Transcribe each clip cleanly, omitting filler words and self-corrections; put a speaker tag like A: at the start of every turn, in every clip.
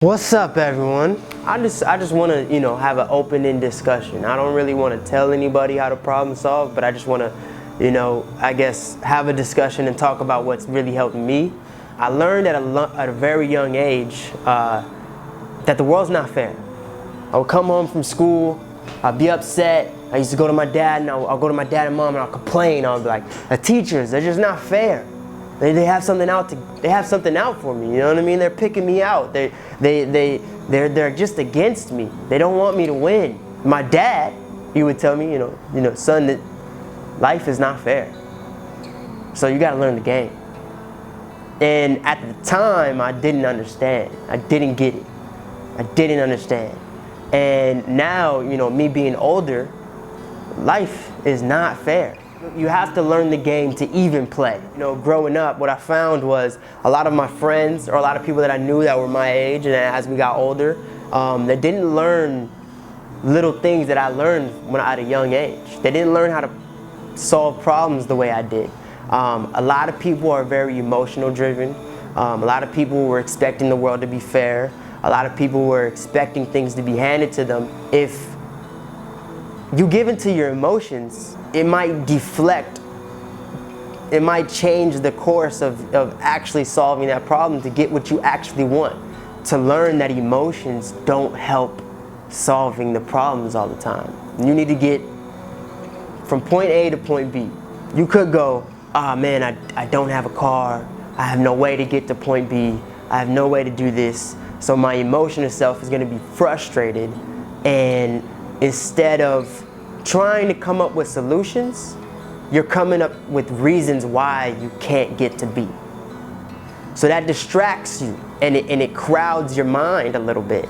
A: What's up, everyone? I just want to, have an open-end discussion. I don't really want to tell anybody how to problem solve, but I just want to, I guess, have a discussion and talk about what's really helped me. I learned at a very young age that the world's not fair. I would come home from school, I'd be upset. I used to go to my dad, and I'll go to my dad and mom, and I'll complain. I'll be like, the teachers, they're just not fair. They have something out for me, you know what I mean? They're picking me out. They're just against me. They don't want me to win. My dad, he would tell me, son, that life is not fair. So you gotta learn the game. And at the time, I didn't understand. I didn't get it. I didn't understand. And now, me being older, life is not fair. You have to learn the game to even play. Growing up, what I found was a lot of my friends, or a lot of people that I knew that were my age, and as we got older, they didn't learn little things that I learned when at a young age. They didn't learn how to solve problems the way I did. A lot of people are very emotional driven. A lot of people were expecting the world to be fair. A lot of people were expecting things to be handed to them. If you give into your emotions, it might deflect. It might change the course of actually solving that problem to get what you actually want. To learn that emotions don't help solving the problems all the time. You need to get from point A to point B. You could go, man, I don't have a car. I have no way to get to point B. I have no way to do this. So my emotional self is going to be frustrated, and instead of trying to come up with solutions, you're coming up with reasons why you can't get to B. So that distracts you, and it crowds your mind a little bit.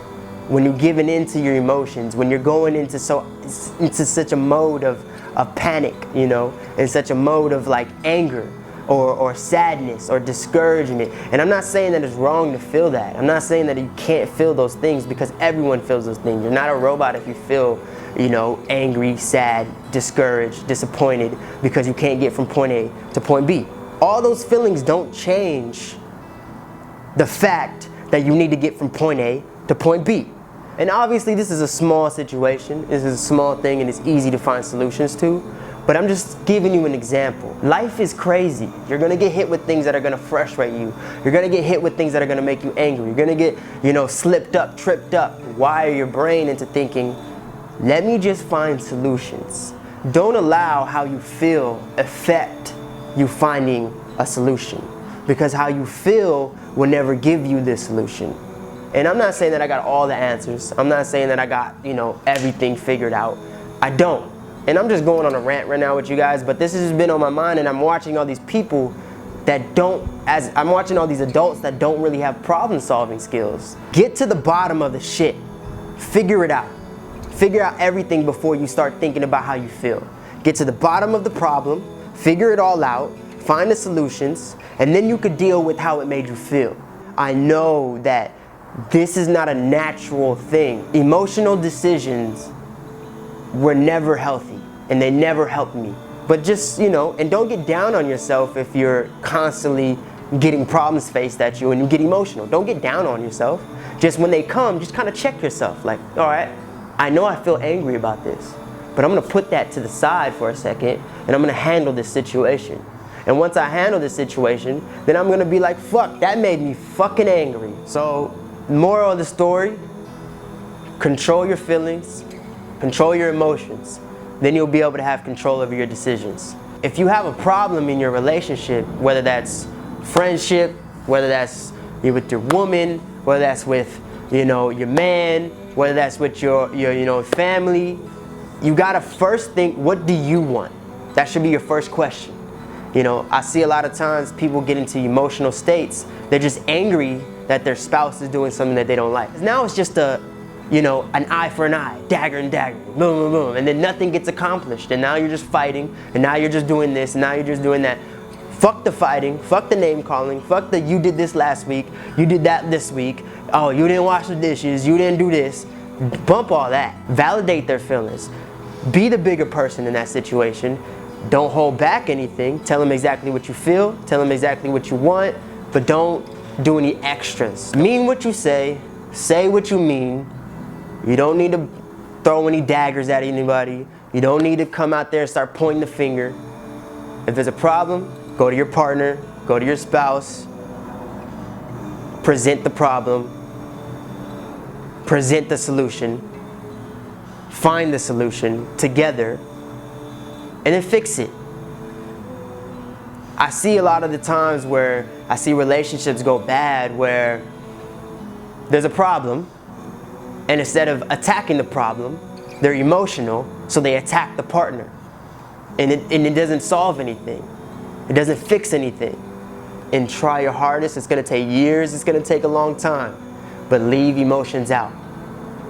A: When you're giving into your emotions, when you're going into such a mode of panic, in such a mode of like anger, or sadness, or discouragement. And I'm not saying that it's wrong to feel that. I'm not saying that you can't feel those things, because everyone feels those things. You're not a robot if you feel, angry, sad, discouraged, disappointed, because you can't get from point A to point B. All those feelings don't change the fact that you need to get from point A to point B. And obviously this is a small situation. This is a small thing, and it's easy to find solutions to. But I'm just giving you an example. Life is crazy. You're gonna get hit with things that are gonna frustrate you. You're gonna get hit with things that are gonna make you angry. You're gonna get, slipped up, tripped up. Wire your brain into thinking, let me just find solutions. Don't allow how you feel affect you finding a solution, because how you feel will never give you this solution. And I'm not saying that I got all the answers. I'm not saying that I got, everything figured out. I don't. And I'm just going on a rant right now with you guys, but this has been on my mind, and I'm watching all these people I'm watching all these adults that don't really have problem solving skills. Get to the bottom of the shit. Figure it out. Figure out everything before you start thinking about how you feel. Get to the bottom of the problem, figure it all out, find the solutions, and then you could deal with how it made you feel. I know that this is not a natural thing. Emotional decisions were never healthy, and they never helped me. But just, and don't get down on yourself if you're constantly getting problems faced at you and you get emotional. Don't get down on yourself. Just when they come, just kind of check yourself. Like, all right, I know I feel angry about this, but I'm gonna put that to the side for a second, and I'm gonna handle this situation. And once I handle this situation, then I'm gonna be like, fuck, that made me fucking angry. So, moral of the story, control your feelings, control your emotions. Then you'll be able to have control over your decisions. If you have a problem in your relationship, whether that's friendship, whether that's with your woman, whether that's with, your man, whether that's with your family, you gotta first think, what do you want? That should be your first question. I see a lot of times people get into emotional states. They're just angry that their spouse is doing something that they don't like. Now it's just an eye for an eye, dagger and dagger, boom, boom, boom, and then nothing gets accomplished. And now you're just fighting, and now you're just doing this, and now you're just doing that. Fuck the fighting, fuck the name calling, fuck the you did this last week, you did that this week, oh, you didn't wash the dishes, you didn't do this. Bump all that. Validate their feelings. Be the bigger person in that situation. Don't hold back anything. Tell them exactly what you feel, tell them exactly what you want, but don't do any extras. Mean what you say, Say what you mean. You don't need to throw any daggers at anybody. You don't need to come out there and start pointing the finger. If there's a problem, go to your partner, go to your spouse, present the problem, present the solution, find the solution together, and then fix it. I see a lot of the times where I see relationships go bad where there's a problem, and instead of attacking the problem, they're emotional, so they attack the partner. And it doesn't solve anything. It doesn't fix anything. And try your hardest. It's going to take years. It's going to take a long time. But leave emotions out.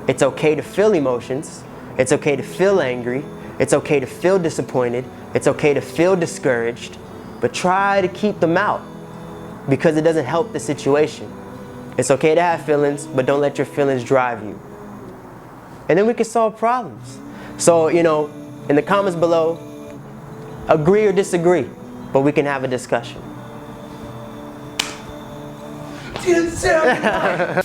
A: It's okay to feel emotions. It's okay to feel angry. It's okay to feel disappointed. It's okay to feel discouraged. But try to keep them out because it doesn't help the situation. It's okay to have feelings, but don't let your feelings drive you. And then we can solve problems. So, you know, in the comments below, agree or disagree, but we can have a discussion.
B: I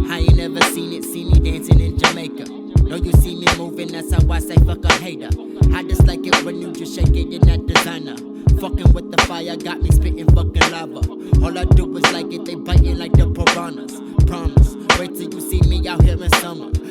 B: ain't never seen it, see me dancing in Jamaica. No, you see me moving, that's how I say fuck a hater. I just like it when you just shake it in that designer. Fucking with the fire, got me spitting fucking lava. All I do is like it, they biting like the piranhas. Promise, wait till you see me out here in summer.